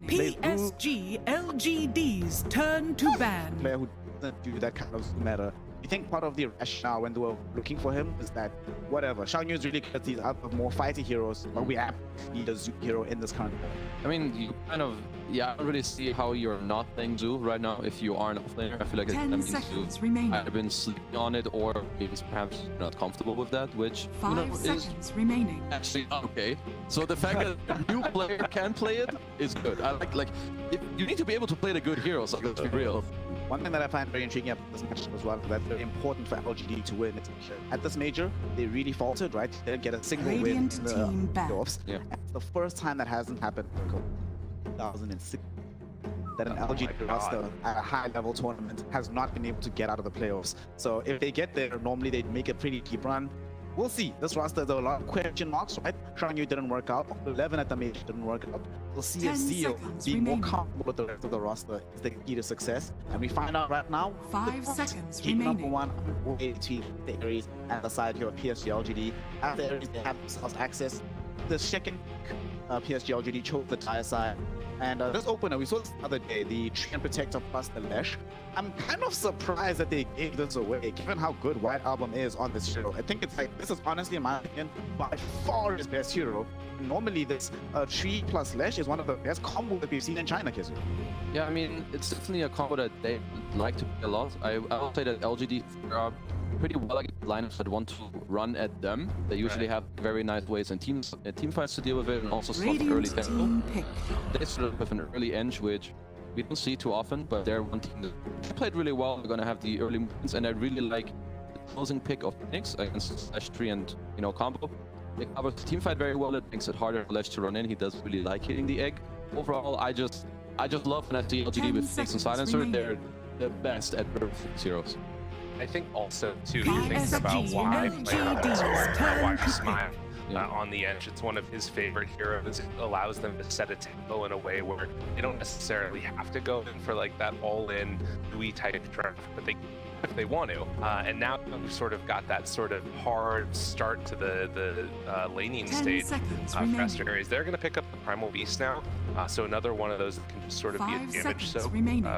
PSG.LGD's turn to ban. Player who doesn't do that kind of matter. I think part of the rationale when they were looking for him is that whatever, Xiao Yu is really good at these other more fighty heroes, but we absolutely need a Zoo hero in this current world. I mean, you kind of, I don't really see how you're not playing Zoo right now if you are an offlaner. I feel like 10 seconds remaining. I've been sleeping on it, or maybe perhaps not comfortable with that, which 5 seconds remaining. Actually not okay. So the fact that a new player can play it is good. I like if you need to be able to play the good heroes, like, let's be real. One thing that I find very intriguing about this match as well, that's very important for LGD to win. At this major, they really faltered, right? They didn't get a single win in the playoffs. Yeah. It's the first time that hasn't happened in 2006. That an LGD roster at a high-level tournament has not been able to get out of the playoffs. So if they get there, normally they'd make a pretty deep run. We'll see. This roster, there are a lot of question marks, right? Xiao Yu didn't work out. 11 at the major didn't work out. We'll see if Zio being more comfortable with the rest of the roster is the key to success. And we find out right now, 5 seconds game remaining. number 1 between the Aries and the side here of PSG.LGD. After Aries, they have themselves access. The second PSG.LGD chose the tire side. And this opener, we saw this the other day, the Treant Protector plus the Lash. I'm kind of surprised that they gave this away, given how good White Album is on this hero. I think it's like, this is honestly, in my opinion, by far his best hero. Normally, this Tree plus Lash is one of the best combos that we've seen in China, Kizu. Yeah, I mean, it's definitely a combo that they like to play a lot. I will say that LGD are pretty well against lineups that want to run at them. They usually have very nice ways in team fights to deal with it, and also slot early tempo. They sort of have an early edge, which we don't see too often, but they're one team that played really well. They're going to have the early movements, and I really like the closing pick of Phoenix against Slash 3 and, combo. They cover the team fight very well. It makes it harder for Lash to run in. He does really like hitting the egg. Overall, I just love when I see LGD with Phoenix and Silencer. They're the best at perfect heroes. I think also, too, if you think about why why Smile on the edge, it's one of his favorite heroes. It allows them to set a tempo in a way where they don't necessarily have to go in for like that all-in Louis type draft, but they if they want to. And now we've sort of got that sort of hard start to the laning stage for Aster.Aries. They're going to pick up the Primal Beast now, so another one of those that can just sort of be a damage soak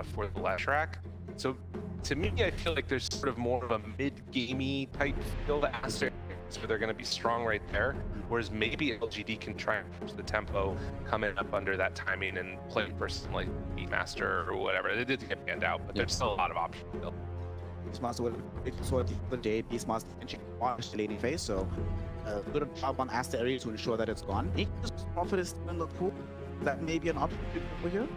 for the Lash Rack. So to me, I feel like there's sort of more of a mid-gamey type feel to Aster, where they're going to be strong right there, whereas maybe LGD can try and push the tempo, come in up under that timing and play a person like Beatmaster or whatever. They did get banned out, but there's still a lot of options still. Beastmaster will so the day Beastmaster can watch the laning phase, so good job on Aster.Aries to ensure that it's gone. Just Prophet is still in the pool. That may be an option over here.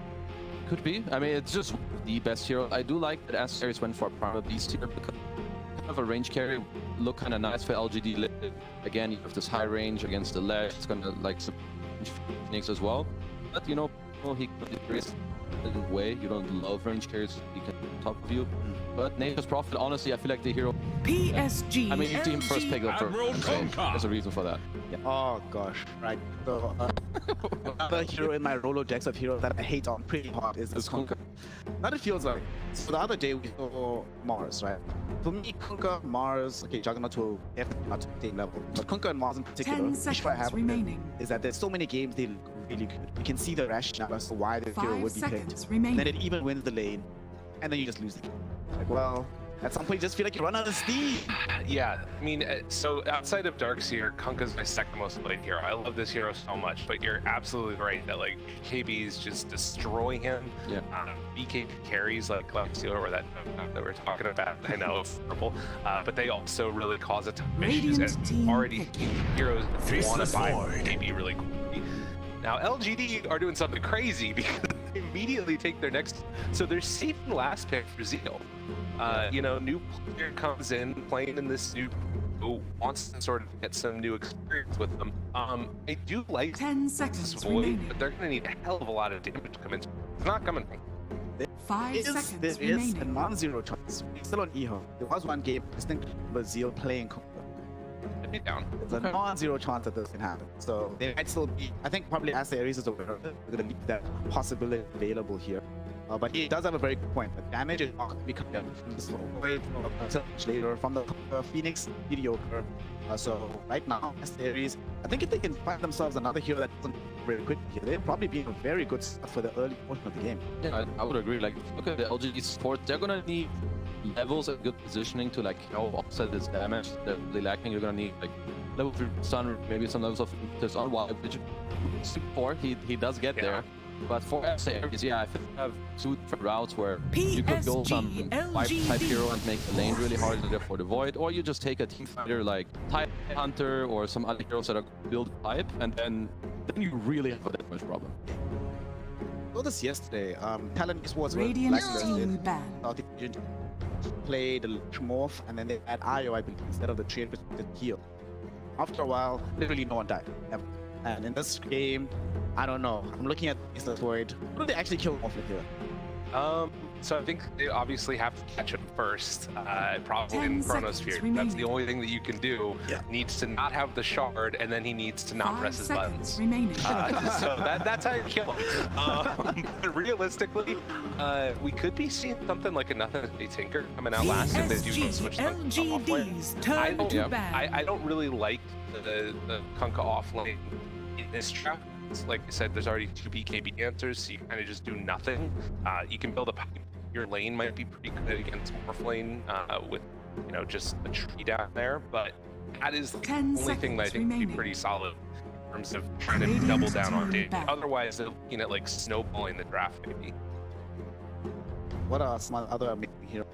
Could be. I mean, it's just the best hero. I do like that Aster.Aries went for a Primal Beast here because kind of a range carry look kind of nice for LGD. Again, you have this high range against the Lash. It's gonna like support Phoenix as well. But he could in a way. You don't love range carries, he can top of you. But Nature's Prophet, honestly, I feel like the hero. PSG. I mean, you see him first pick up for. There's a reason for that. Yeah. Oh gosh, right. So another hero in my Rolodex of heroes that I hate on pretty hard is this Kunkka. Now it feels like, so the other day we saw Mars, right? For me, Kunkka, Mars, okay, Juggernaut will definitely not to the same level, but Kunkka and Mars in particular, 10 seconds remaining. Is that there's so many games they look really good. You can see the rationale as to why the hero would be picked. Remaining. Then it even wins the lane, and then you just lose the game. Like, well, at some point you just feel like you run out of steam. Yeah, I mean, so outside of Darkseer, Kunkka's my second most played hero. I love this hero so much, but you're absolutely right that like BKBs just destroy him. Yeah. BKB carries like Darkseer or that we're talking about. I know it's purple, but they also really cause a ton of issues. And already heroes want to buy BKB really quickly. Now LGD are doing something crazy because they immediately take their next. So they're saving last pick for Zio. New player comes in playing in this new who wants to sort of get some new experience with them. I do like 10 seconds this Void, but they're going to need a hell of a lot of damage to come in. It's not coming from. 5 seconds there remaining. Is a non-zero chance. Still on Eho. There was one game distinct, but Zio playing Kunkka. Down. It's a non-zero chance that this can happen. So they might still be. I think probably Aster.Aries is aware of it. We're gonna leave that possibility available here. But he does have a very good point. The damage is not going to be coming from the slow wave later from the Phoenix mediocre. So right now, Aster.Aries, I think if they can find themselves another hero that doesn't very quickly here, they'd probably be in a very good start for the early portion of the game. Yeah, I would agree. Like, look at the LGD support. They're gonna need levels and good positioning to like offset this damage they're really lacking. You're gonna need like level 3 stun, maybe some levels of this on wild, which support he does get there. But for Aster.Aries, yeah, I think I have two different routes where you could go some type hero and make the lane really hard for the void, or you just take a team fighter like Type Hunter or some other heroes that are build pipe, and then you really have a damage problem. So this yesterday, Talent Esports Radiant team ban. Played the Morph, and then they had IO, I believe, instead of the trade with heal. After a while, literally no one died ever. And in this game, I don't know. I'm looking at this void. Who did they actually kill off with here? So I think they obviously have to catch him first, probably in Chronosphere. That's the only thing that you can do. Yeah. Needs to not have the shard, and then he needs to not press his buttons. Remaining. So that's how you kill him. But realistically, we could be seeing something like a Nothing They Tinker coming out last if they do go switch PSG.LGD's turn to ban. I don't really like the Kunkka offlane in this draft. Like I said, there's already 2 BKB answers, so you kind of just do nothing. You can build a pipe. Your lane might be pretty good against Morphlane with, you know, just a tree down there, but that is the only thing that I think would be pretty solid in terms of trying to double down on damage. Otherwise, they're looking at like snowballing the draft maybe. What are some other amazing heroes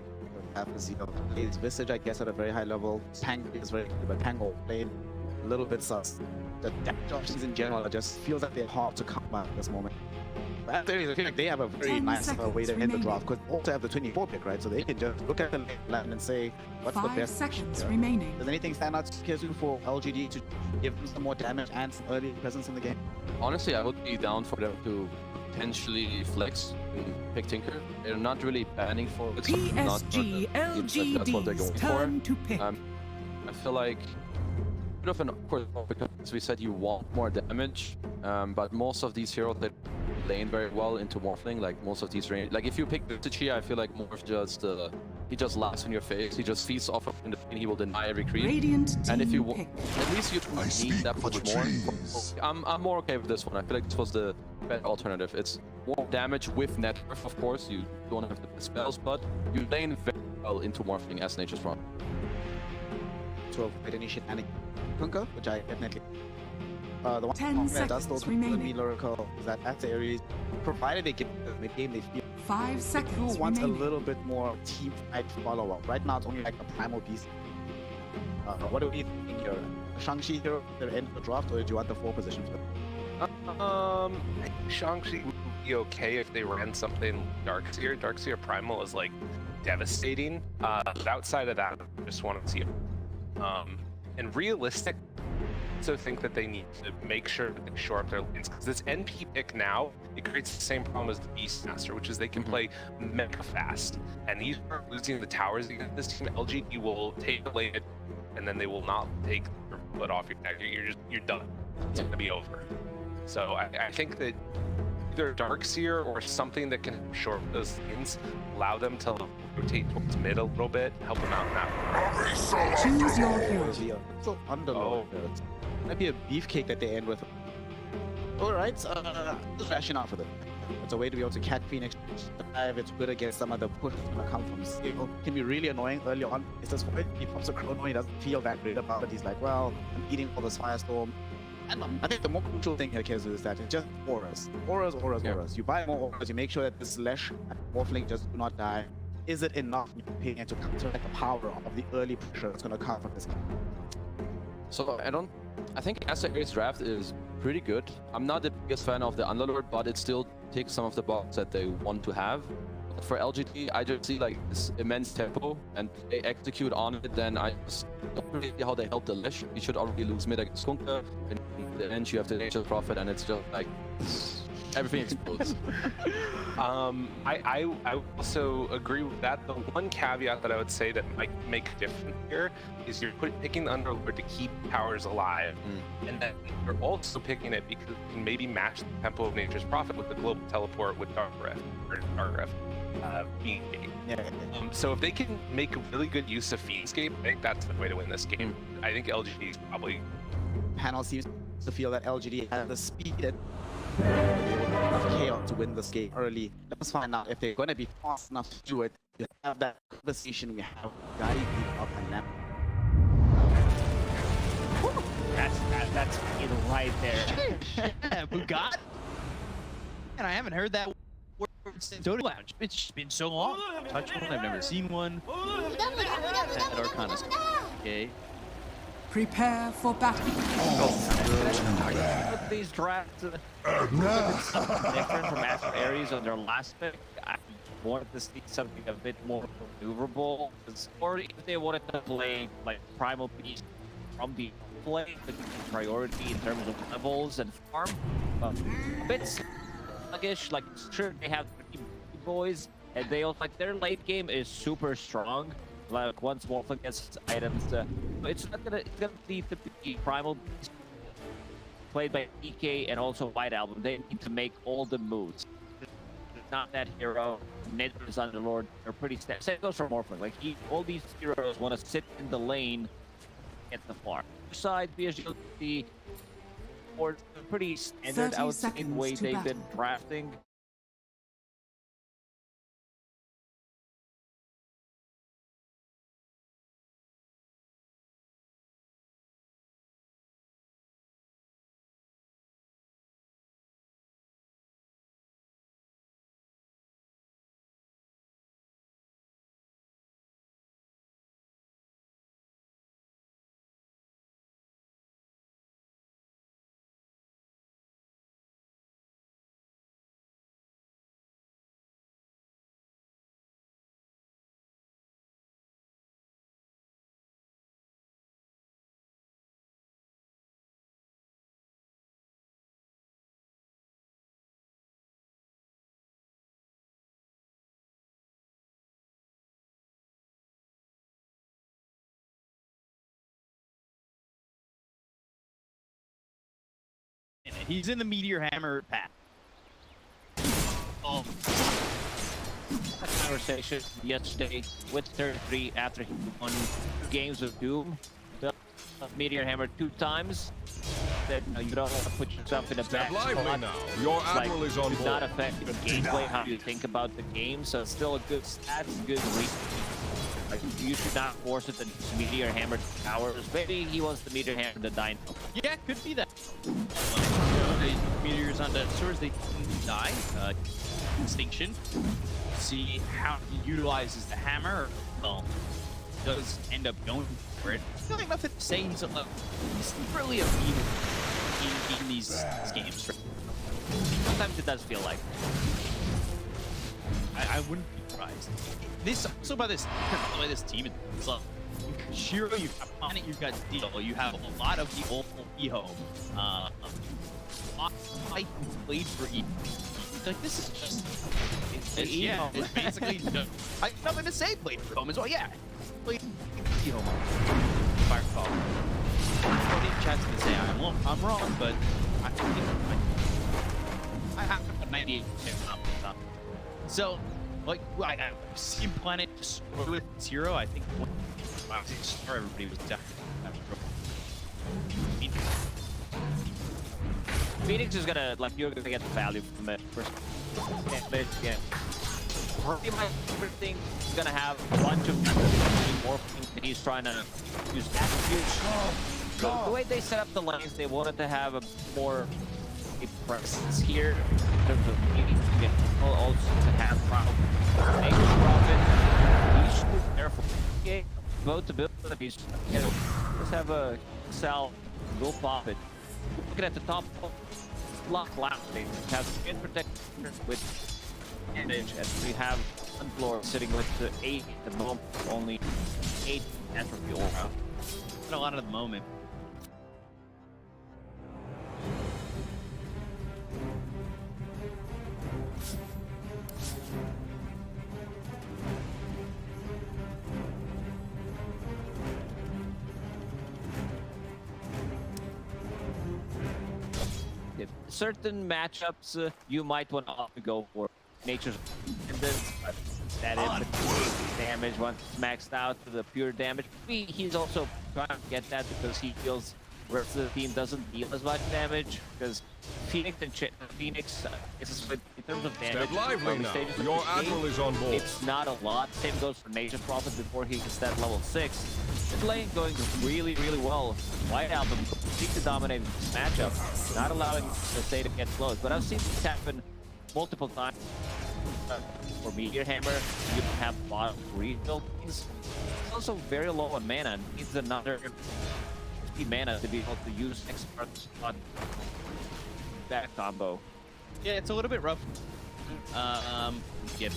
have is, you know, his Visage, I guess, at a very high level. Tang is very good, but Tango played a little bit sus. The damage options in general just feels like they're hard to come at this moment. But I feel like they have a very nice way to end the draft, because they also have the 24 pick, right? So they can just look at the land and say, what's the 5 best seconds here? remaining. Does anything stand out to KSU for LGD to give them some more damage and some early presence in the game? Honestly, I would be down for them to potentially flex and pick Tinker. They're not really banning for it. PSG.LGD's turn to pick. I feel like of an awkward, because we said you want more damage, but most of these heroes that lane very well into Morphling, like most of these range, like if you pick Visage here, I feel like Morph just he just laughs in your face, he just feeds off of in the lane, he will deny every creep. And if you at least you don't need that much more. I'm more okay with this one. I feel like this was the better alternative. It's more damage with net worth, of course. You don't have the spells, but you lane very well into Morphling as nature's run. To avoid any shit and Kunkka, which I definitely the one 10 that does seconds those remaining. lyrical is that Aster.Aries, provided they get the game they feel 5 seconds who wants remaining. a little bit more team fight follow-up. Right now it's only like a primal beast. What do we think here? Shang-Chi here at the end of the draft, or do you want the 4 position for Shang-Chi would be okay if they ran something Darkseer. Darkseer Primal is like devastating. But outside of that, I just want to see it. And realistic, I also think that they need to make sure that they shore up their lanes, because this NP pick now, it creates the same problem as the Beastmaster, which is they can play mega fast. And these are losing the towers against this team. LGD will take the lane, and then they will not take your foot off your neck. You're done. It's gonna be over. So I think that either Darkseer or something that can short those lanes, allow them to rotate towards mid a little bit, help them out in that. Choose your hero. So underlord. Might be a beefcake that they end with. Alright, just rationale for them. It's a way to be able to catch Phoenix alive. It's good against some of the push that's gonna come from Steel. Can be really annoying early on. It's this point he pops a chrono, he doesn't feel that great about it. He's like, well, I'm eating all this firestorm. And I think the more crucial thing here, Kezu, is that it's just auras. Auras. You buy more auras, you make sure that this Lesh and Morphling just do not die. Is it enough, in your opinion, to counter like the power of the early pressure that's gonna come from this game? So I think Aster.Aries draft is pretty good. I'm not the biggest fan of the Underlord, but it still takes some of the box that they want to have. But for LGD, I just see like this immense tempo, and they execute on it, then I just don't really see how they help the Lesh. You should already lose mid against Kunkka, and in the end you have the Nature's Prophet, and it's just like, everything explodes. I also agree with that. The one caveat that I would say that might make a difference here is you're picking the Underlord to keep powers alive, and then you're also picking it because you can maybe match the tempo of Nature's Prophet with the global teleport with Dark Rift being big. So if they can make really good use of Fiendscape, I think that's the way to win this game. I think LGD is probably. Panel seems to feel that LGD has the speed and enough chaos to win this game early. Let's find out if they're going to be fast enough to do it. To have that conversation we have guiding up and left. That's it right there. Yeah, Bugat? And I haven't heard that word since Dota Lounge. It's just been so long. Touch one, I've never seen one. At Arcana. Okay. Prepare for battle. These drafts different from Aster.Aries on their last pick. I wanted to see something a bit more maneuverable. Or if they wanted to play like Primal Beast from the play, the priority in terms of levels and farm. A bit sluggish, like sure they have 3 boys, and they also like their late game is super strong. Like once Wolfen gets items, it's gonna need to be Primal Beast played by EK and also White Album. They need to make all the moves. Not that hero. Nature's Underlord are pretty standard. Same goes for Morphling. Like all these heroes want to sit in the lane, get the farm. Side PSG.LGD or pretty standard. I would say the way they've been drafting. He's in the Meteor Hammer path. A conversation yesterday with 33 after he won 2 games of Doom. The Meteor Hammer 2 times. That you don't want to put yourself in a bad spot. Now. Your admiral like, is on does board. not affect your gameplay, how you think about the game. So it's still a good stats, good reason. Like, you should not force it to Meteor Hammer powers. Maybe he wants the Meteor Hammer to die. Yeah, could be that. The meteors on the swords, they die. Extinction. See how he utilizes the hammer. Well, does end up going for it. I feel like nothing to say. He's really a meme in these games. Sometimes it does feel like. I wouldn't be surprised. This also by this team. It's like Shiro, you've got Planet, you've got Deal, you have a lot of the old Eho. I played for E. Like this is just it's basically just, I have nothing to say. Played for home as well. Yeah, played for Eho. Fireball. I didn't chance to say I'm wrong, but I have a 98%. So, like, I see Planet with Zero. I think everybody was definitely. Phoenix is gonna, like, you're gonna get the value from it. Yeah. Pretty much everything is gonna have a bunch of more things that he's trying to use attributes. The way they set up the lanes, they wanted to have a more presence here in terms of also to have profit. You should be careful. Okay, vote to build the piece. Let's have a sell, go pop it. Looking at the top block last thing, have skin protection with damage, and we have one floor sitting with the 8 at the moment, only 8 entropy aura. Not a lot at the moment. effective. Certain matchups you might want to go for nature's independence, but that is damage once it's maxed out to the pure damage. He's also trying to get that because he feels the rest of the team doesn't deal as much damage because Phoenix and Phoenix in terms of damage. Step lively now. Stages of Your the game, Admiral is on board. it's not a lot. Same goes for Nature's Prophet before he gets that level 6. The lane going really, really well. White Album completely dominating this matchup, not allowing the state to get close. But I've seen this happen multiple times. For Meteor Hammer, you can have bottom 3 buildings. It's also very low on mana and needs another 50 mana to be able to use expert on that combo. Yeah, it's a little bit rough. Get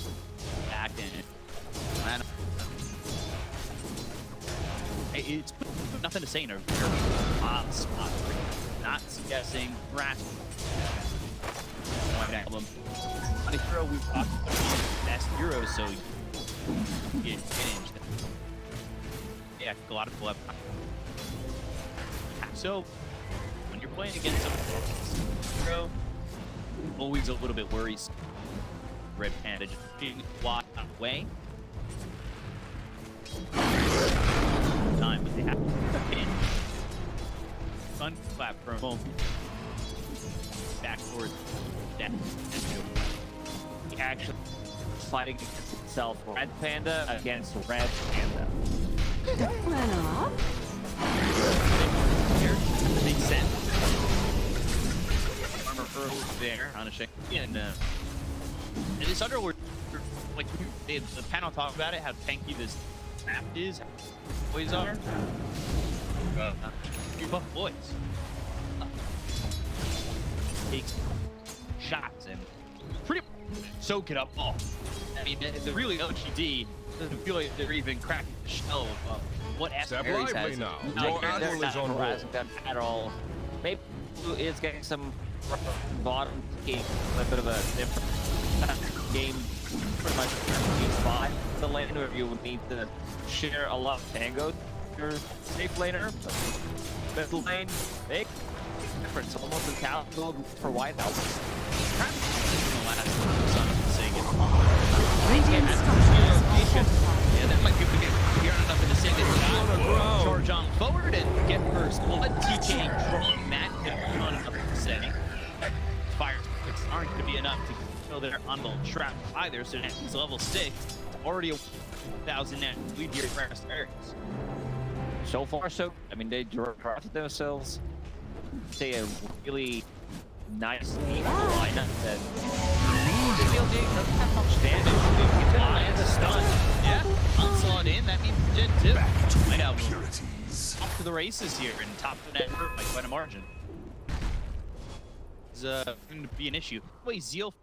back in. Man, it's nothing to say in a very odd spot. Not suggesting grasp. White Album. On a hero we've talked about the best hero, so you get advantage. Yeah, a lot of people have. So when you're playing against a hero, always a little bit worrisome. Red Panda just being wide away. Time, but they have to in. Fun clap for a moment. Back towards death. He actually fighting against itself. Red Panda against Red Panda. Well, Here, big set. Armor early there on a shake. And this Underlord, like the panel talked about it, how tanky this map is, how boys are. You buff boys. Takes shots and pretty much soak it up all. I mean, the really LGD doesn't feel like they're even cracking the shell of what Aster.Aries has. now. No, Your Admiral is on board. harassing them at all. Maybe is getting some bottom game, a bit of a different game. Pretty much G5, the lane where you would need to share a lot of tango. Your safe laner, middle lane, big difference. Almost a talent for White Album. Yeah, that might be able to get here enough in the second shot. Charge on forward and get first blood. TK from Matt on enough to say. Fire sticks aren't going to be enough to kill their unbuilt trap either, so now he's level 6. It's already a 1,000 net lead here for Aster.Aries. So far, so I mean, they drafted themselves. Say a really nice neat lineup that BO3 doesn't have much damage. And a stun. Yeah, onslaught in. That means dead too. White Album off to the races here and top of the net by quite a margin. Is going to be an issue. Wait, Zeal.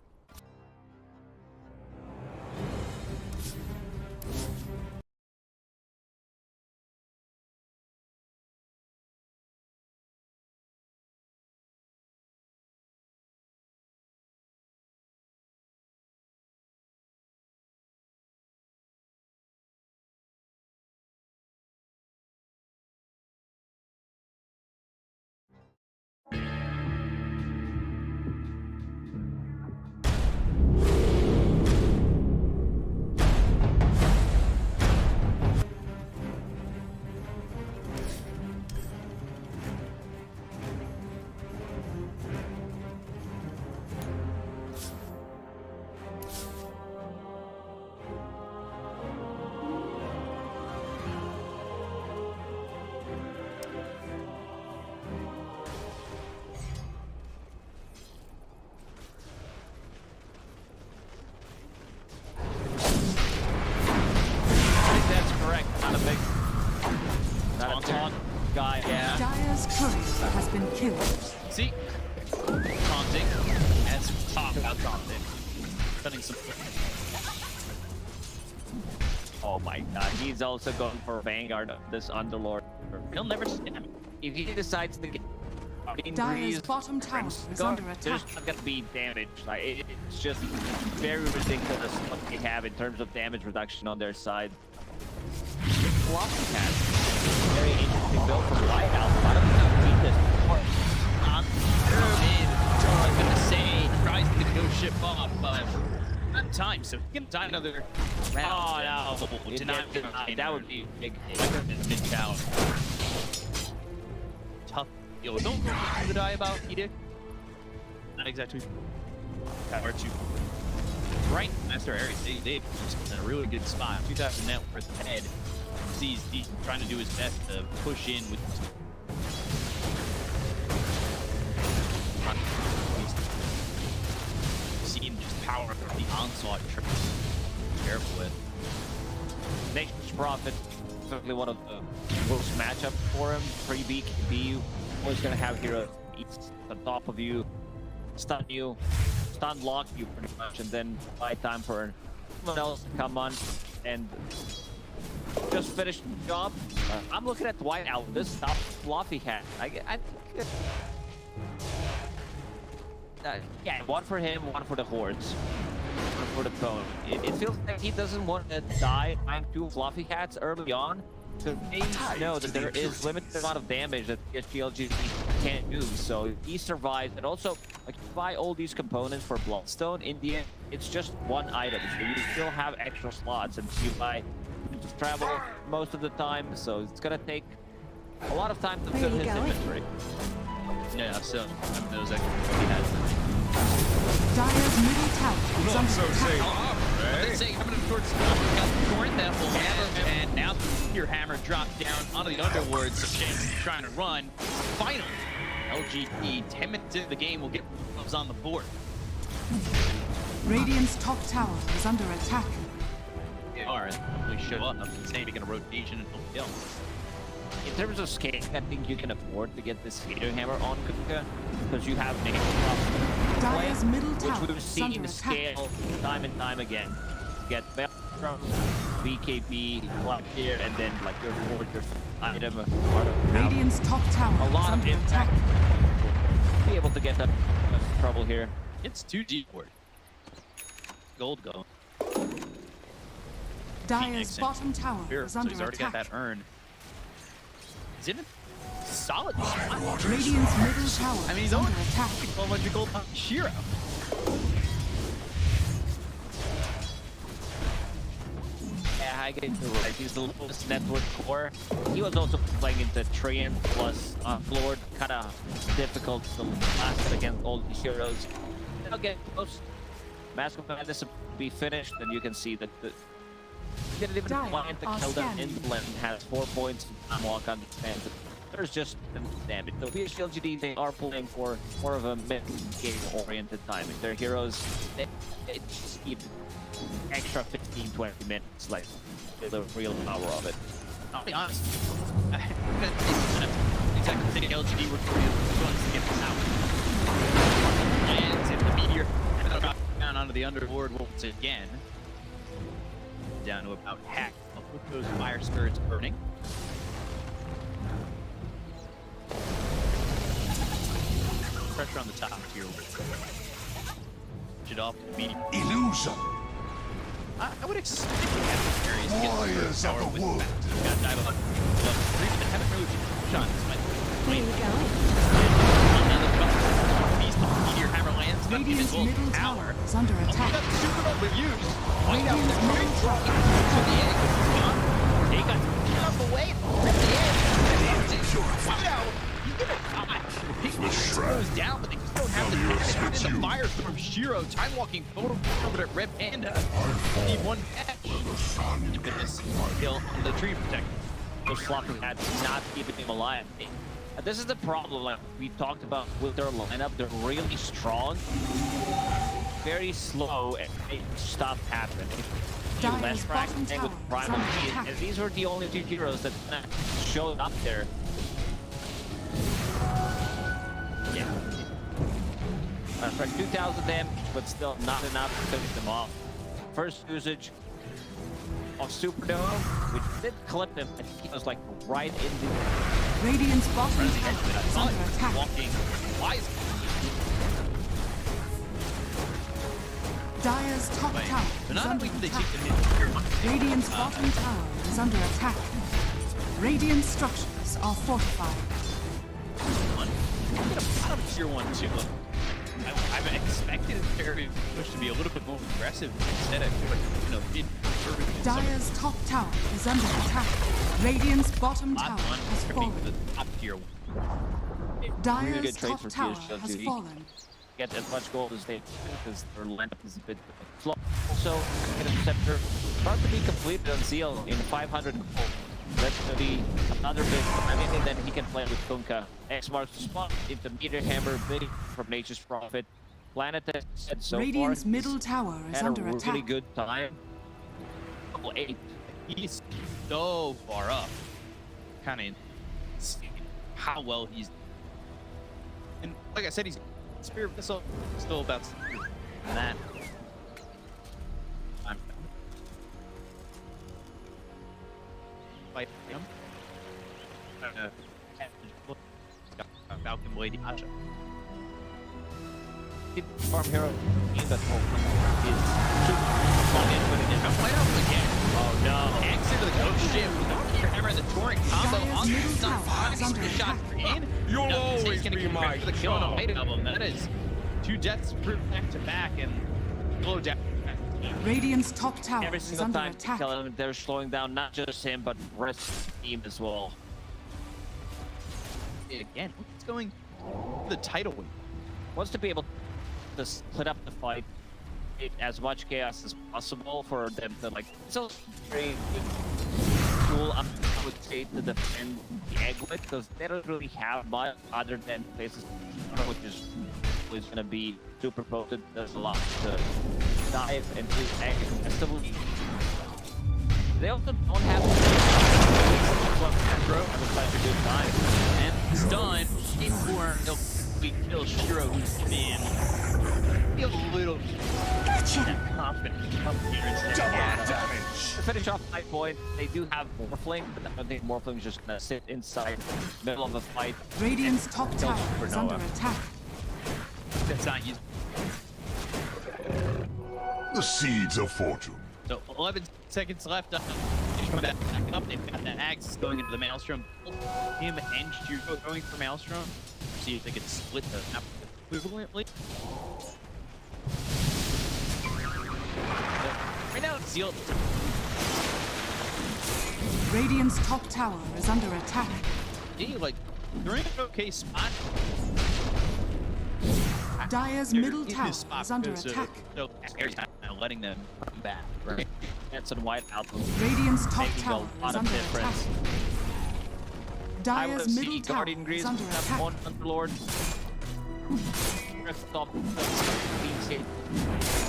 Guy, yeah. Dire's courier has been killed. See? Taunting. As we talk about taunting. Cutting some. Oh my god, he's also going for Vanguard of this Underlord. He'll never stand. If he decides to get Dire's bottom tower is under there's attack. not gonna be damage. Like it's just very ridiculous what they have in terms of damage reduction on their side. Floppy has very interesting build from White Album. I don't know if this on mid so he can die another round. Oh no! Denied. That would be big. Mid-tower. Tough. Yo, don't go to the die about Edict. Not exactly. Power 2. Right, Aster.Aries, they've just in a really good spot. 2,000 net worth ahead. He's trying to do his best to push in with. See him just power up the onslaught. Careful with. Nature's Prophet, certainly one of the worst matchups for him. Free BKB, always gonna have heroes eat on top of you, stun lock you pretty much, and then buy time for someone else to come on and just finish the job. I'm looking at White Owl. This is not Fluffy Hat. I think. Yeah, one for him, one for the hordes. For the phone. It feels like he doesn't want to die trying to Fluffy Cats early on. So they know that there is limited amount of damage that PSG.LGD can't do. So he survives, and also like you buy all these components for Bloodstone. In the end, it's just one item, so you still have extra slots, and you buy to travel most of the time. So it's gonna take a lot of time to fill his inventory. Yeah, so those extra he has. Dire's middle tower is Not under so attack. safe. Let's say coming up towards Torrent, that will hammer, and now your hammer dropped down onto the underworld, so James is trying to run. Finally, LGD, 10 minutes into the game, will get themselves on the board. Radiant's top tower is under attack. They are, and hopefully show up, making a rotation and kill. In terms of scale, I think you can afford to get this Hater Hammer on Kuka, because you have Nature's Prophet. Dire's middle Which tower we've is seen under the attack. scale time and time again. Get from BKB, like here, and then like your fortress item. Radiant's top tower A lot is of under impact. attack. Be able to get that trouble here. It's 2G board. Gold go. Dire's Phoenix bottom tower Here, is so under he's already attack. got that urn. He's in a solid spot. Radiant's middle tower I mean, is he's on under attack. 1,200 gold on Shiro. Yeah, I get into right. He's the lowest network core. He was also playing into Treant plus Lord, kind of difficult to last against all these heroes. They'll get close. Mask of Madness will be finished, and you can see that the he didn't even Dire want to are kill them in scanning. the lane. Has 4 points. I'm walk on the fence. There's just damage. So PSG.LGD, they are playing for more of a mid-game oriented timing. Their heroes, they just need extra 15-20 minutes, like the real power of it. I'll be honest. I exactly think LGD were going to get this out. Lands in the meteor, and then drop down onto the underboard once again. Down to about half. I'll put those fire spirits burning. Pressure on the top here. Push it off to the meteor. Illusion. I would expect Aster.Aries to get Warriors the of power the with wood. that. Got to dive up. But haven't really shot this much. Here we go. Beast of Meteor Hammer lands. Not even Radiant's full middle power. tower is under Oh, attack. got Supernova used. White out Radiant's the middle tower is to under the attack. egg. They got out of the way. Rip the egg. White out. He's gonna die. He goes down, but they just don't have the time. In the fire from Shiro. Time walking photo over at Red Panda. Need one catch. Goodness. Kill on the tree protector. Those floppy hats not keeping him alive. This is the problem, like we talked about with their lineup. They're really strong, very slow, and make stuff happen. Dire's Less bottom practicing with tower is Primal under Beast, attack. and these were the only two heroes that showed up there. Yeah. For 2,000 damage, but still not enough to finish them off. First usage of Supernova, which did clip him, and he was like right in the Radiant's bottom tower is under attack. Walking wisely. Dire's top tower So is not under only do they attack. take the mid, Radiant's bottom tower is under attack. Radiant structures are fortified. get a bottom tier 1 too. I'm expecting Aries push to be a little bit more aggressive instead of, you know, did Dire's top tower is under attack. Radiant's bottom Lot tower one has stripping fallen. the top tier. Dire's good trade top for tower PSG. has fallen. Get as much gold as they can because their lineup is a bit slow. Also, Interceptor about to be completed on Seal in 500 gold. That's going to be another bit. I mean, then he can play with Kunkka. X marks the spot into Meteor Hammer, bidding from Nature's Prophet. Planet has said so Radiant's far. middle tower is Had under a really attack. good time. Level 8. He's so far up. Kind of how well he's. And like I said, he's Spirit Missile still about that. I'm fight him. Falcon Blade Asha. Farm hero in that hole is plug in, put it in. White out again. Oh no. Axe into the ghost ship. Remember the touring combo Dire's on middle the tower is under good shot attack. in. You'll No, always he's gonna be get my back for the kill on a star. white album. That is 2 deaths back to back and blow down. Radiant's top tower Every is single under time attack. kill him, they're slowing down not just him, but the rest of the team as well. Again, what's going the title win? Wants to be able to split up the fight, create as much chaos as possible for them to like. It's a very good tool, I would say, to defend the egg with, because they don't really have much other than places, which is always going to be super potent. There's a lot to dive and do egg aggressively. They also don't have have such a good time. And stun before he'll kill Shiro, who's been a little confident to come here and say, To finish off my point, they do have Morphling, but I don't think Morphling's just gonna sit inside the middle of the fight. Radiant's top tower is Noah. under attack. that's not used. The seeds of fortune. So 11 seconds left. Coming back up. They've got that axe going into the Maelstrom. Him and Shiro going for Maelstrom. See if they can split the map equivalently. Right now, it's sealed. Radiant's top tower is under attack. Like, they're in an okay spot. Dire's They're middle in tower this spot is under because, attack. So Aries kind of letting them come back. Right. That's in white out. Radiant's top Making a tower lot is of under difference. attack. I would Dire's have middle seen tower Guardian Grease is under have attack. one Underlord. Stop the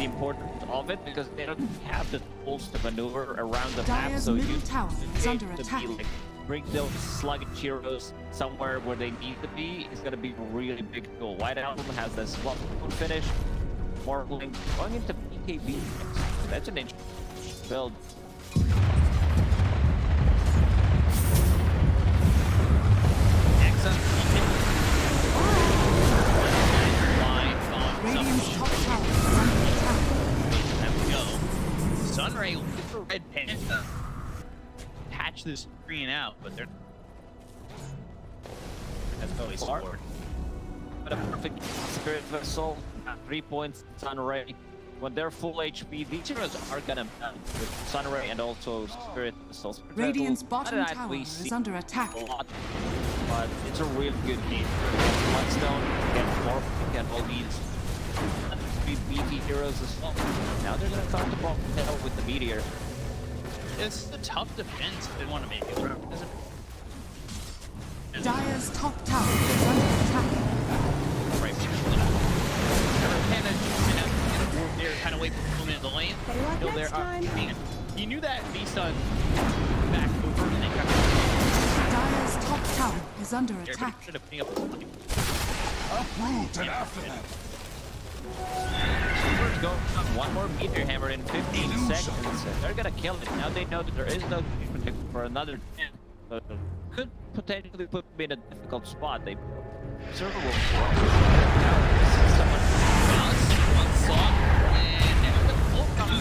importance of it because they don't have the tools to maneuver around the map. Dire's So middle you tower is need under to attack. be, like, bring those sluggish heroes somewhere where they need to be is going to be a really big tool. White Album has this one finish. Morphling going into BKB. That's an interesting build. Radiant's top tower is under attack. There we go. Sunray with the red pen. Patch this screen out, but they're. That's really smart. But a perfect Spirit Vessel, 3 points, Sunray. When they're full HP, these heroes are gonna melt with Sunray and also Spirit Vessel. Spirit Radiant's Vessel, bottom not that tower we is see under attack. a lot, but it's a real good game. Bloodstone, get more, get all these 3 BT heroes as well. Now they're gonna start to pop hell with the Meteor. It's a tough defense. They want to make it. Dire's top tower is under attack. Right. They're kind of waiting for the lane. Until they're you knew that based on back over and they got Dire's top tower is under everybody attack. should have putting up with something. Uproot and after that. Let's go. One more Meteor Hammer in 15 seconds. They're gonna kill it. Now they know that there is no protect for another 10. So could potentially put me in a difficult spot. They server will someone One song and now the full combo.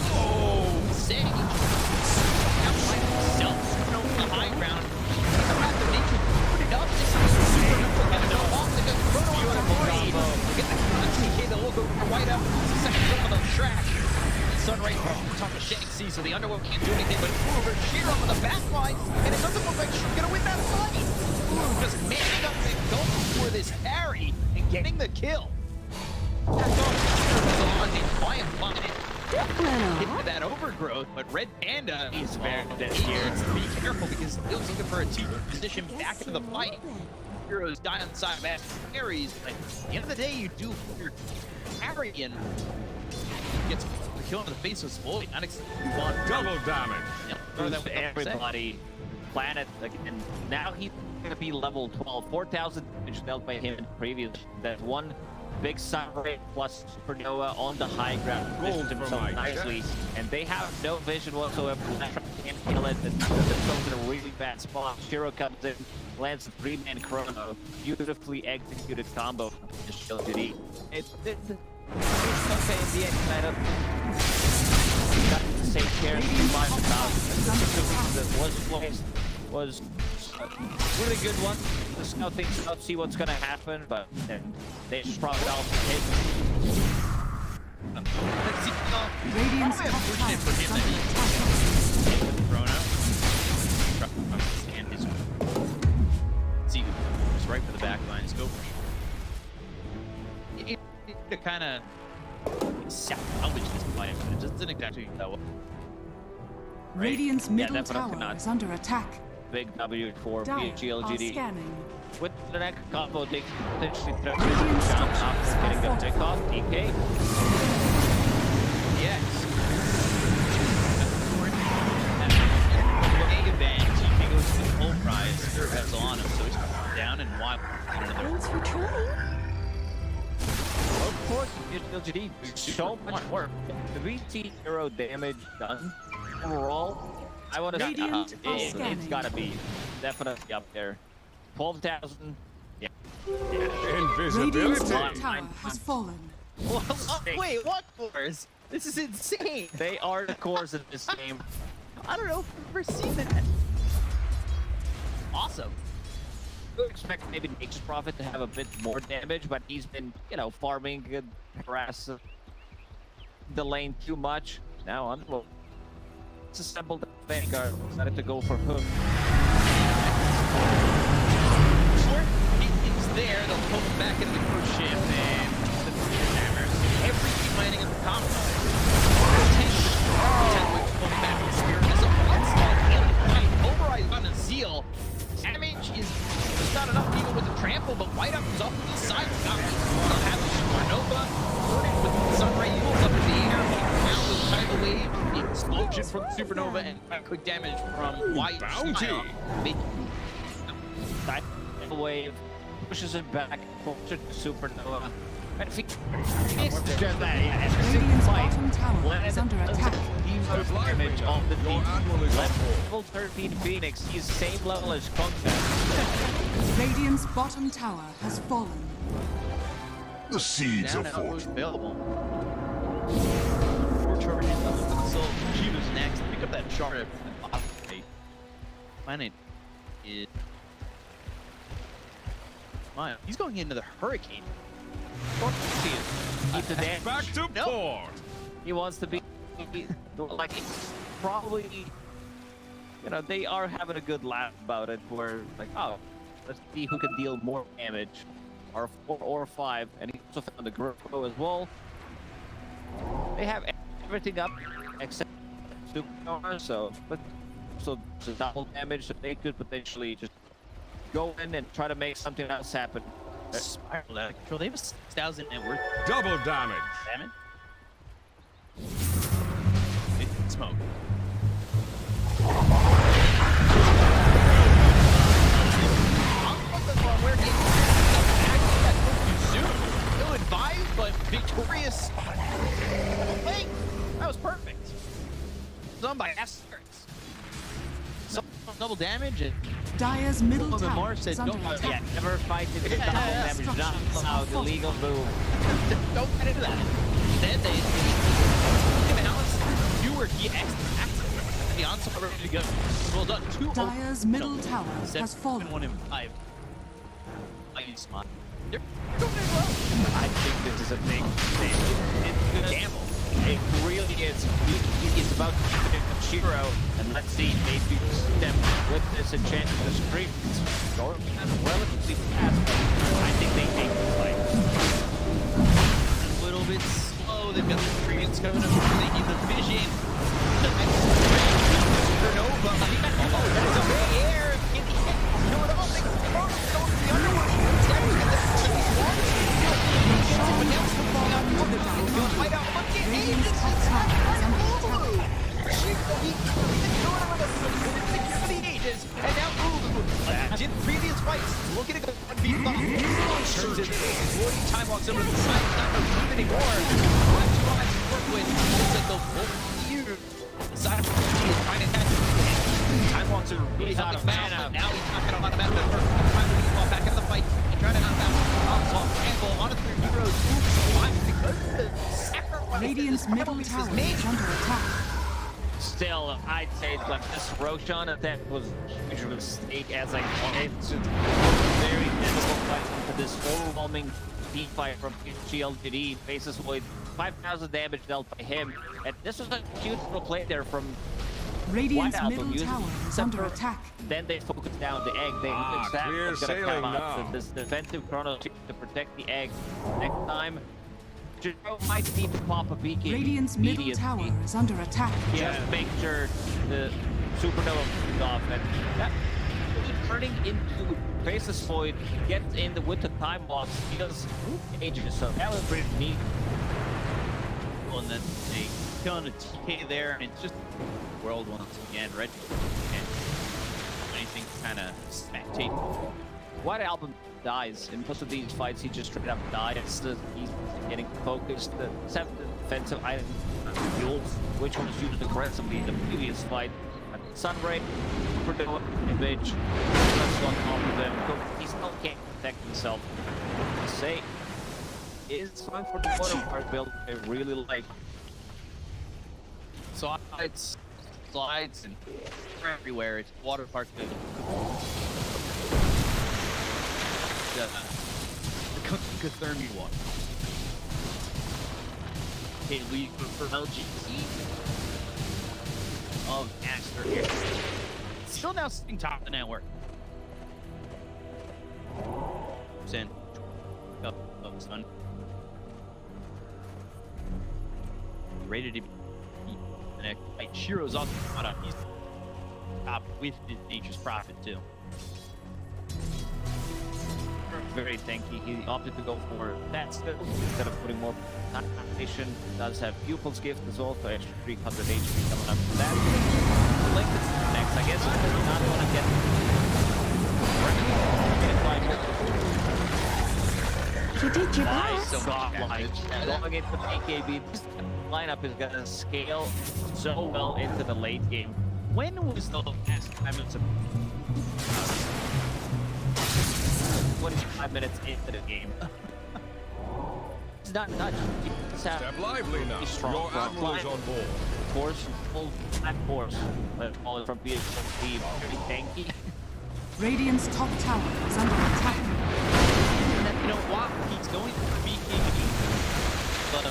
Sage. Now by himself, on the high ground. About the nature, put it up. This is super. And they're off. They got Chrono on the 40. Get the TK the track. Sunray on top of Shanxi, so the Underworld can't do anything but move over Shiro on the back line, and it doesn't look like she's gonna win that fight. Just manning up and going for this parry and getting the kill. That's all on the quiet line. Hit that overgrowth, but Red Panda is very dead here. Be careful because he was looking for a team position back into the fight. Heroes die on the side of Aster.Aries. But at the end of the day, you do your parry and gets a kill in the face of Void. Double damage. Yep. Throw that with everybody. Planet again. Now he's gonna be level 12. 4,000 damage dealt by him in previous. That one big Sunray plus Supernova on the high ground positions himself nicely, and they have no vision whatsoever. Can't kill it. Themselves in a really bad spot. Shiro comes in, lands a 3-man chrono. Beautifully executed combo from PSG.LGD. It's okay in the end, kind of. Got the same care. That was placed was a really good one. Just now things out, see what's gonna happen, but then they just brought it off the hit. Radiant's top tower is under attack. And his see, just right for the back line. Just go for it. To kind of salvage this fight, but it just didn't exactly that well. Radiant's middle definitely tower not. is under attack. Big W for Dire are PSG.LGD. scanning. With the next combo, they potentially threaten Radiant structures after getting the are pick off. DK. Yes. Big advantage. He goes to the full prize. That's on him, so he's down and wild. Thanks for trying. Of course, PSG.LGD. So much work. 3-0 damage done overall. I want to say it's got to be definitely up there. 12,000. Yeah. Radiant's Invisibility. top tower has fallen. Wait, what cores? This is insane. They are the cores in this game. I don't know if I've ever seen that. Awesome. I would expect maybe Nake's Prophet to have a bit more damage, but he's been, you know, farming good harass the lane too much. Now Underworld assembled the Vanguard, decided to go for Hook. It's there, they'll pull him back into the cruise ship and the hammers. Every team landing in the combo. 10 weeks pull back in Spirit. There's a onslaught healing fight. Override on a Zeal. Damage is just not enough even with the trample, but White Up is off to the side. Got they'll have the Supernova. Burning with the Sunray Eagles up in the air. Now with Tidal Wave, the explosion from the Supernova, and quick damage from White Bounty. Tidal Wave pushes it back, pushes Supernova. And if he Radiant's bottom tower is under attack. damage on the Your annual is up. level 13 Phoenix, he's same level as Conquer. Radiant's bottom tower has fallen. The seeds Down of out was fortune. available. We're charging up the console. Shiva's next. Pick up that shard at the bottom right. Planet is. Wow, he's going into the Hurricane. Keep the damage. Back to No. port. He wants to be like probably, you know, they are having a good laugh about it where like, oh, let's see who can deal more damage, or 4 or 5, and he also found the Grow as well. They have everything up except Supernova, so but so double damage, so they could potentially just go in and try to make something else happen. Spiral out of control. They have a 6,000 net worth. Double damage. Damn it. Smoke. Where he got too soon. Ill advised, but victorious. Wait, that was perfect. Done by Aster.Aries. Double damage and Dire's middle Well, the tower Mars said is under don't- attack. Yeah, never fight it with double damage. Not allowed, illegal move. don't get into that. Instead, they balance. You were the the onslaught ready to go. Well done. 2 Dire's middle tower has fallen. 1 in 5. Smart. They're doing it well. I think this is a big gamble. Hey, He is about to pick up Shiro, and let's see, maybe step with this enchanted the street. It's going relatively fast, but I think they take the fight. A little bit slow. They've got the trees coming up. They need the vision. The next Supernova. Oh, there's a big air. Can he do it all? They go to the underworld. But now it's falling out. He'll fight out. Look at Radiant's top tower is under attack. And now Ulu, in previous fights, looking to go 1v5. Turns it, time walks over to the side, not going to move anymore. What tries to work with, looks like the whole year. The side of PSG is trying to catch him. Time walks are really out of mana. Now he's not going to automatic the first time when he's back into the fight. He's trying to knock down Campbell on a 3 heroes. Because the sacrifice Radiant's middle tower is under attack. Still, I'd say like this Roshan attack was a huge mistake as I it's just very difficult fight for this overwhelming team fight from PSG.LGD. Faces with 5,000 damage dealt by him, and this was a beautiful play there from Radiant's Whiteout, middle tower is under attack. Then they focus down the egg. They clear was gonna sailing come out. now. This defensive chrono to protect the egg. Next time, Jiro might need to pop a beacon. Radiant's middle immediately. tower is under attack. Just make sure the supernova moves off, and that turning into Faceless Void gets in the with the time loss feels dangerous. So that was pretty neat. And then they killing a TK there, and it's just world once again. Red and anything kind of spectate. White Album dies in most of these fights. He just straight up dies. He's getting focused. The 7th defensive item fuels, which was used aggressively in the previous fight. Sunray, Supernova, Image, that's on top of him. He still can't protect himself. To say is time for the water park build. I really like. Slides, and everywhere. It's water park build. The thermi water. Okay, we for LGD of Aster.Aries. Still now sitting top of the network. Send. Son. Ready to be the next fight. Shiro's also caught up. He's top with his Nature's Prophet too. Very tanky. He opted to go for that still instead of putting more concentration. Does have Pupil's Gift as well, so extra 300 HP coming up for that. Link is next, I guess. If not want to get You did your best. so godlike. Going into the AKB, this lineup is gonna scale so well into the late game. When was the last time it was a 25 minutes into the game? It's not Step lively now. strong Your front admiral line. is on board. Force, full flat force. Let's call it from BO3. Very tanky. Radiant's top tower is under attack. And then, you know what? He's going for BKB, but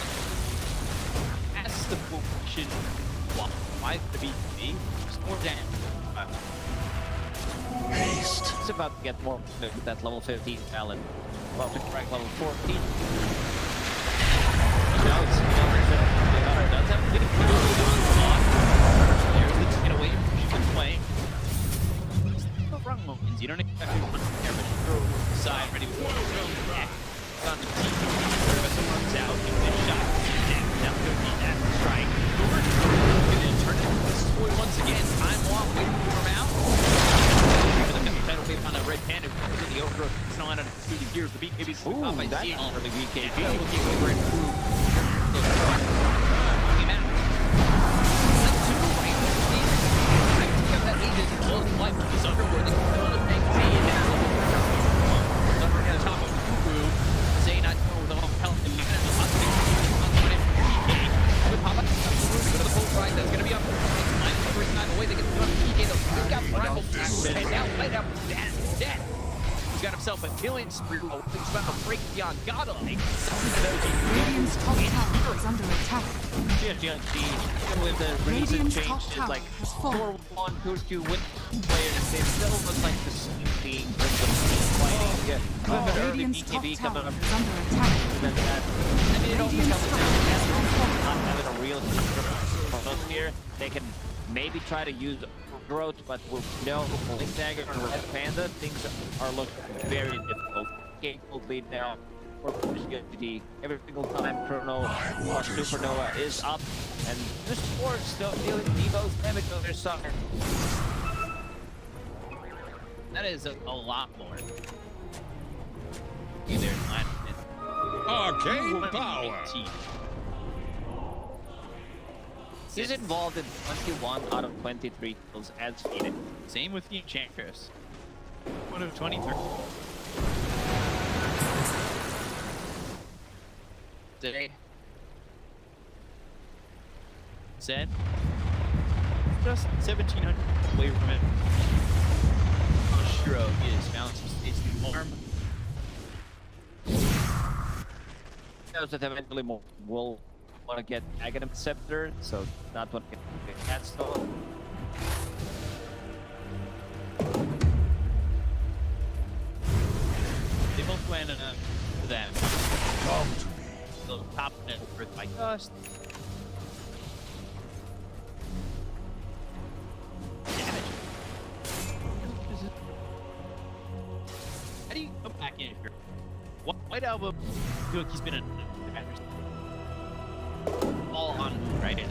as the position, why the BKB? Just more damage. Haste. It's about to get more with that level 15 talent. About to crack level 14. Now it's does have a bit of There's the get away from she's been playing. The wrong moments. You don't expect to run there, but you throw the side ready for it. It's on the team. Service runs out, give it a shot. Now could be that strike. Gonna turn it into this boy once again. Time off, waiting for him out. That'll be on a red panda in the overgrowth. It's not on a 2 years. The BKB's off by C for the BKB. Looking over and He's got himself a killing spree. He's about to break beyond godlike. Radiant's Radiant's top tower is under attack. PSG.LGD, even with the recent Radiant's top changes tower like has fallen. 4-1, 2-2 win players, they still look like the same team in terms of fighting. Yeah, early Radiant's top BKB coming tower up. is under attack. Than that. I mean, it all Radiant's comes top down to tower has fallen. not having a real from here. They can maybe try to use growth, but with no Blink Dagger and Red Panda, things are looking very difficult. Gameplay lead now for PSG.LGD. Every single time Chrono or Supernova is up, and this board still dealing the most damage on their side. That is a lot more. Either Arcane power. He's involved in 21 out of 23 kills as Phoenix. Same with the Enchantress. 1 of 23. Today. Zed. Just 1,700 away from it. Shiro is found some space in the arm. Knows that eventually will want to get Aghanim Scepter, so not want to get that stone. They both went for that. Come to me. The top net Earth by Dust. Damage. How do you come back in here? White Album, I feel like he's been a all on right in.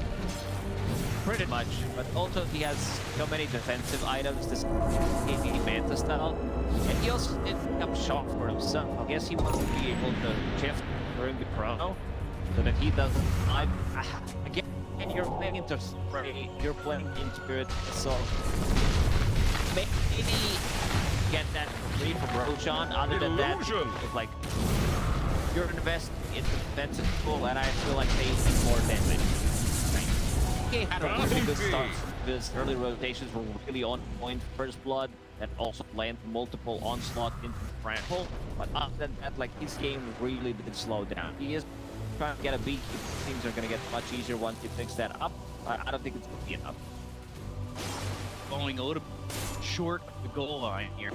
Pretty much, but also he has so many defensive items, this KD Manta style, and he also did have shot for himself. I guess he wants to be able to shift during the chrono, so that he doesn't. Again, you're playing into spray, you're playing into it, so maybe get that free from Roshan. Other than that, it's like you're investing in the defensive pool, and I feel like they need more damage. He had a really good start. His early rotations were really on point. First Blood, and also land multiple onslaught into the trample. But other than that, like his game really did slow down. He is trying to get a beat. Things are going to get much easier once he picks that up. But I don't think it's going to be enough. Falling a little short of the goal line here.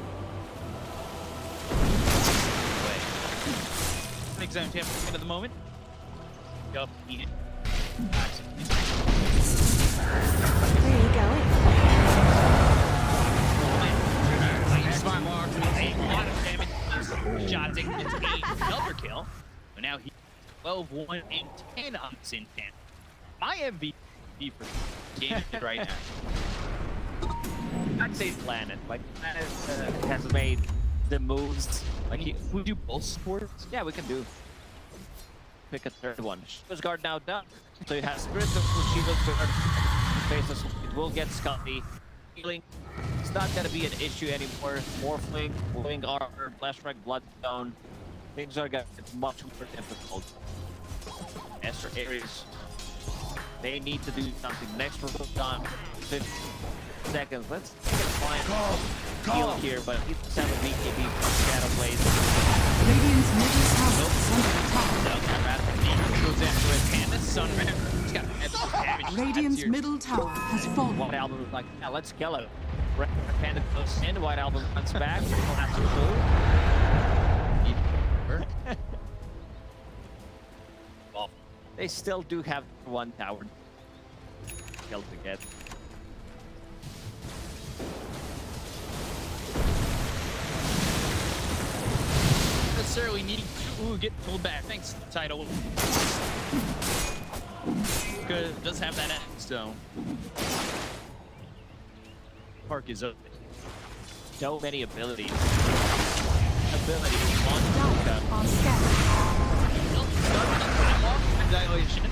Zone champ at the moment. Yup, eat it. Where are you going? A lot of damage. Shot taking its another kill. But now he's 12, 1, and 10 on this intent. My MVP for game right now. I'd say Planet. Like Planet has made the moves. Like we do both sports. Yeah, we can do. Pick a third one. Shiva's guard now done. So you have Spirit of Shiva's guard. Faces it will get Scotty. Healing. It's not gonna be an issue anymore. Morphling, Wing Armor, Flashback, Bloodstone. Things are gonna get much more difficult. Aster.Aries. They need to do something. Next for time. 50 seconds. Let's get flying. Heal here, but he's just have a BKB from Shadow Blaze. Radiant's middle tower is under attack. Goes after his hand. That's Sunray. He's got damage. Radiant's middle tower has fallen. White Album is like, yeah, let's kill it. Red Panda goes in, White Album runs back. We'll have to well, they still do have one tower kill to get. Necessarily need to get pulled back. Thanks, title. Good, it does have that X, so park is open. So many abilities. On scan. Dilation.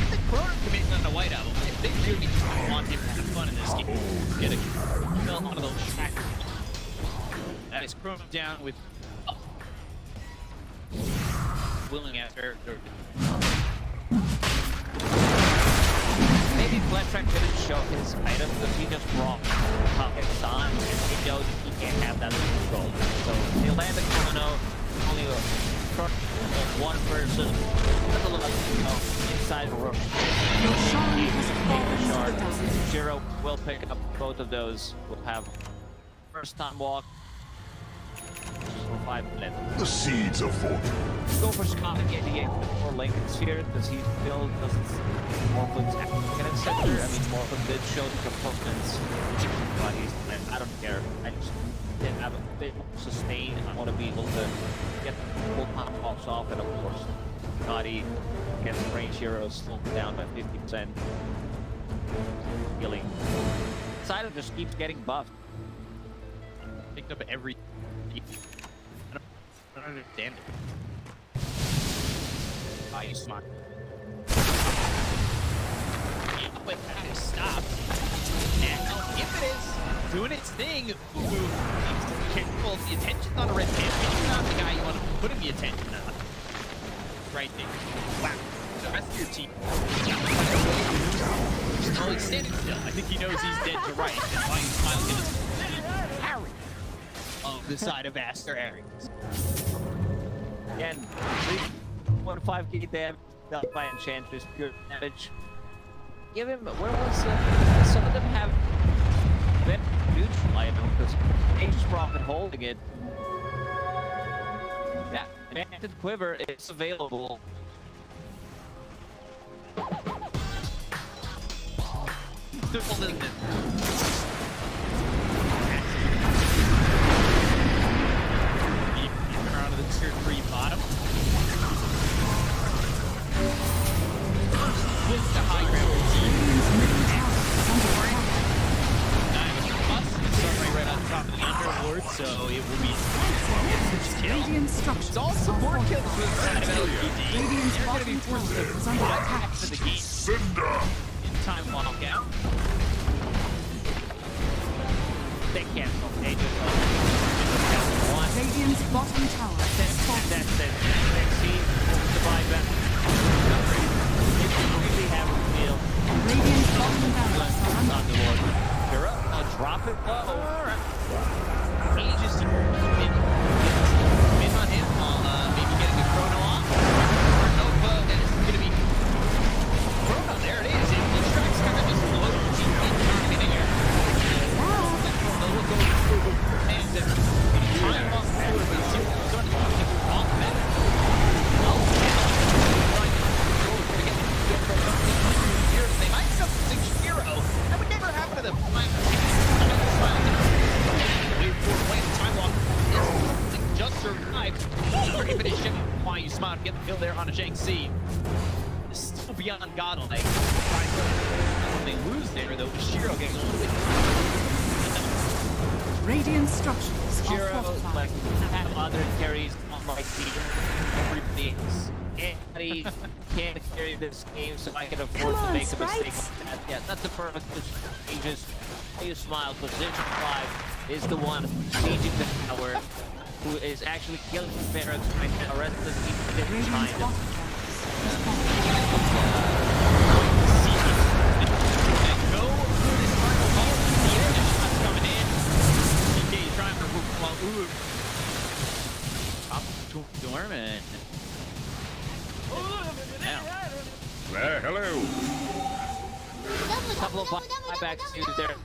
The Chrono committing on the White Album. If they really want him to have fun in this game, get a kill one of those trackers. That is Chrono down with willing after. Maybe Flashback didn't show his items, but he just brought pocket on, and he knows he can't have that control. So they land the Chrono, only one person. That's a little side. Your Shan has fallen to the dust. Shiro will pick up both of those. We'll have first time walk. For 5 minutes. The seeds are formed. Go for Scott and get the 4 Lincolns here because he still doesn't Morphlin's cannon center. I mean, Morphlin did show the components, but I don't care. I just didn't have a bit more sustain. I want to be able to get the full pop offs off, and of course, Scotty against range heroes slowed down by 50%. Healing. Sidon just keeps getting buffed. Picked up every. I don't understand it. Oh, you smart. Yeah, but that is stopped. Now, if it is doing its thing, well, the attention's on a red pants, but you're not the guy you want to put the attention on. Right there. Wow. The rest of your team. Oh, he's standing still. I think he knows he's dead to right. That's why he's smiling at his parry of the side of Aster.Aries. Again, 3.5k damage dealt by Enchantress, pure damage. Give him, where was some of them have been neutral item because Aegis Prophet holding it. Yeah, Enchanted Quiver is available. They're holding it. Around to the tier 3 bottom. With the high ground team. Starting right on top of the underlord, so it will be Radiant structures. it's all support kills for the side of LGD. Radiant's They're going to be bottom forced tower to is under attack. for the game. Cinder. In time walkout. They cancel. They just Radiant's bottom tower has fallen. that's it. Let's see the buyback. If you really have a feel. Radiant's bottom barracks are under On the Lord. Shiro, I'll drop it low. Aegis mid on him while maybe getting a chrono off. Nova is going to be chrono. There it is. It distracts kind of just below the team in the air. Will go and time off forward, but it's starting to take off that. They might something Shiro. That would never happen to them. Wait for playing the time walk. This just survived. They're going to finish him. Why you smile to get the kill there on a Shang-Chi. Still beyond godlike. When they lose there, though, Shiro getting a little bit. Radiant structures are Shiro, fortified. like, have other carries on my team. Everybody can't carry this game, so I can afford to make a mistake like that. Yeah, that's the perfect Aegis. You smile. Position 5 is the one sieging the tower, who is actually killing the barracks right now. The rest of the team is Radiant's behind him. bottom Go for this Marco Ball. The air shots coming in. PK is trying to move while top Storm and now. Hello. A couple of buybacks used there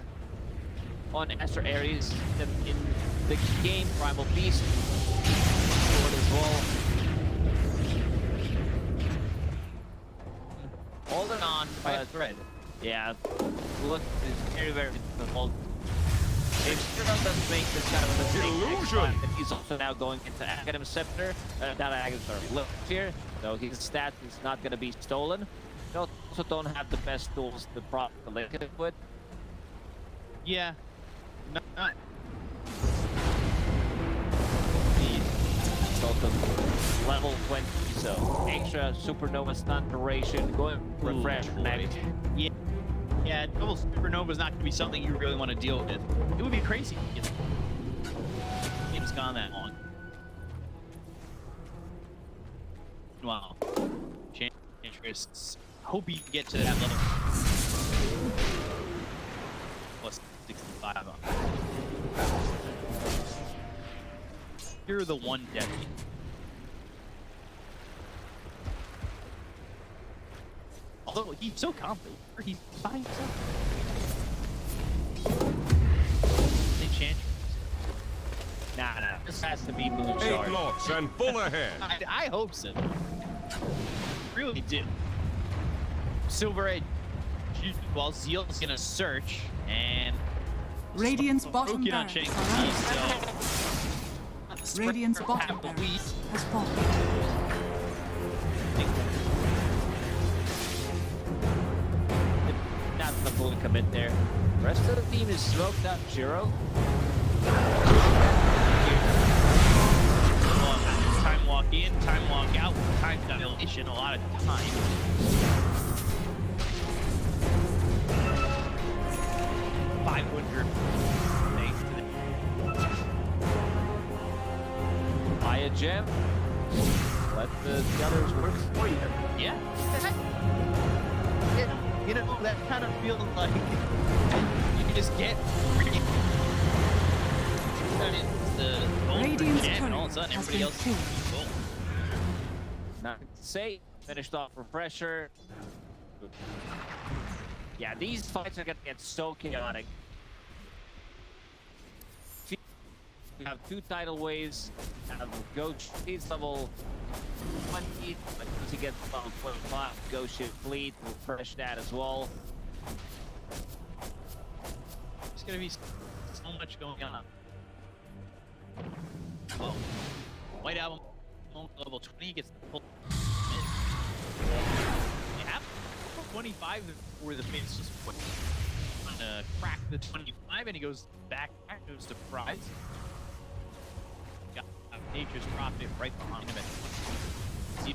on Aster.Aries in the game. Primal Beast forward as well. Holding on By a thread. Yeah, look, it's very, very difficult. If Shiro doesn't make this kind of a mistake, Illusion. he's also now going into Aghanim Scepter, not Aghanim, sorry, Lilith here, so his stats is not going to be stolen. They also don't have the best tools to prop the link it with. Yeah. Not. It's also level 20, so extra supernova stun duration, going refresh next. Yeah. Yeah, double supernova is not going to be something you really want to deal with. It would be crazy if the game's gone that long. Wow. Enchantress. Hope you can get to that level. Plus 65 on. You're the one deadly. Although he's so confident, he's by himself. Enchantress. Nah. This has to be Blue 8 Shard. knots and full ahead. I hope so. Really do. Silver Edge. While Zeal's gonna search and Radiant's bottom broken on barracks Shang are Tsung, under so Radiant's bottom half a barracks week. has fallen. Not the full commit there. The rest of the team is smoked up. Shiro. Time walk in, time walk out, time dilation, a lot of time. Buy a gem. Let the others work for you. Yeah. You know, that kind of feels like you can just get the Radiant's gem, and turret all of a sudden has everybody been else killed. boom. Not safe. Finished off refresher. Yeah, these fights are gonna get so chaotic. We have 2 tidal waves. Have Ghost Fleet's level 20, but to get level 25, Ghost Ship Fleet will refresh that as well. There's gonna be so much going on. Oh, White Album level 20 gets the full. Yeah, 25 where the face just gonna crack the 25 and he goes back to surprise. Got Nature's dropped it right behind him at 20. See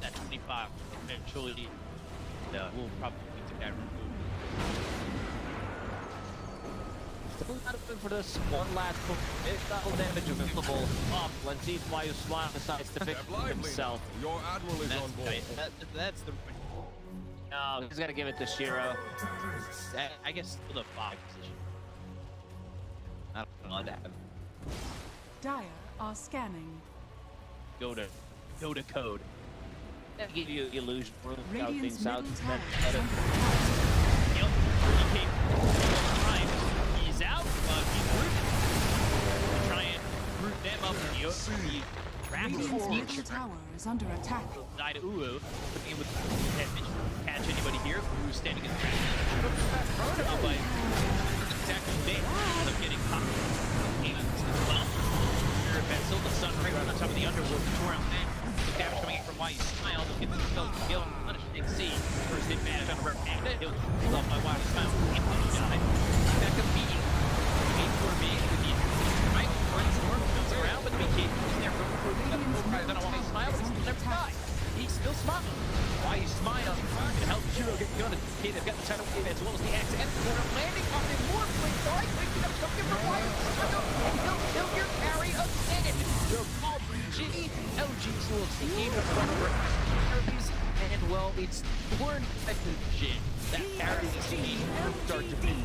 that 25 eventually will probably take that removed. Still not open for this one last push. It's double damage available. Up. Let's see why you Swan decides to fix Step lively himself. now. Your admiral is on board. That's the. No, he's gonna give it to Shiro. I guess still the 5 position. I don't know that. Dire are scanning. Go to code. That give you illusion for scouting Radiant's south. middle tower That's is better. under attack. Yep, he came time. He's out. He's rooted. Try and root them up. He Radiant's rapidly middle tower is under attack. died to Uwu. Putting him with advantage. Catch anybody here. Uwu standing in the back. Now by exactly day of getting caught. And well, pencil, the sun right on top of the underworld. Around there. The damage coming in from why he smiled. He'll get the kill. Punishing C. First advantage on a rare bandit. He'll pull off my wild smile. And he died. That could be for me with the right brainstorm goes around, but the BK is there for I don't know why he smiled, but he still never died. He's still smiling. Why he smiled? Can help Shiro get going. Okay, they've got the title wave as well as the axe and the landing on the more blink. All right, picking up something from Wyatt. He'll get carry again. They're called BG.LGD tools. He came to front over Aster.Aries, and well, it's more effective shit. That carries the team from start to finish.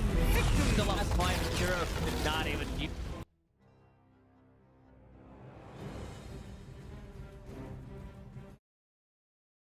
The last line, Shiro did not even